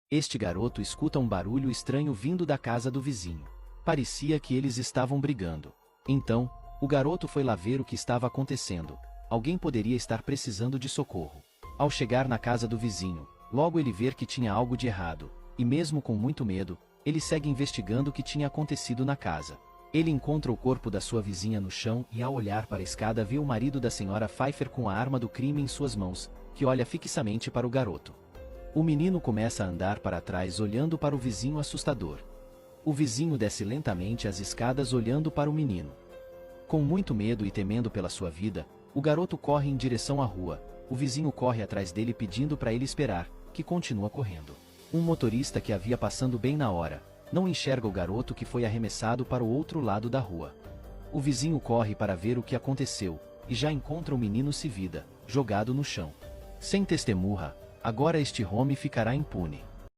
Este garoto escuta um barulho estranho vindo da casa do vizinho. Parecia que eles estavam brigando. Então, o garoto foi lá ver o que estava acontecendo. Alguém poderia estar precisando de socorro. Ao chegar na casa do vizinho, logo ele vê que tinha algo de errado, e mesmo com muito medo, ele segue investigando o que tinha acontecido na casa. Ele encontra o corpo da sua vizinha no chão e ao olhar para a escada vê o marido da senhora Pfeiffer com a arma do crime em suas mãos, que olha fixamente para o garoto. O menino começa a andar para trás olhando para o vizinho assustador. O vizinho desce lentamente as escadas olhando para o menino. Com muito medo e temendo pela sua vida, o garoto corre em direção à rua. O vizinho corre atrás dele pedindo para ele esperar, que continua correndo. Um motorista que havia passando bem na hora, não enxerga o garoto que foi arremessado para o outro lado da rua. O vizinho corre para ver o que aconteceu, e já encontra o menino sem vida, jogado no chão. Sem testemunha, agora este homem ficará impune.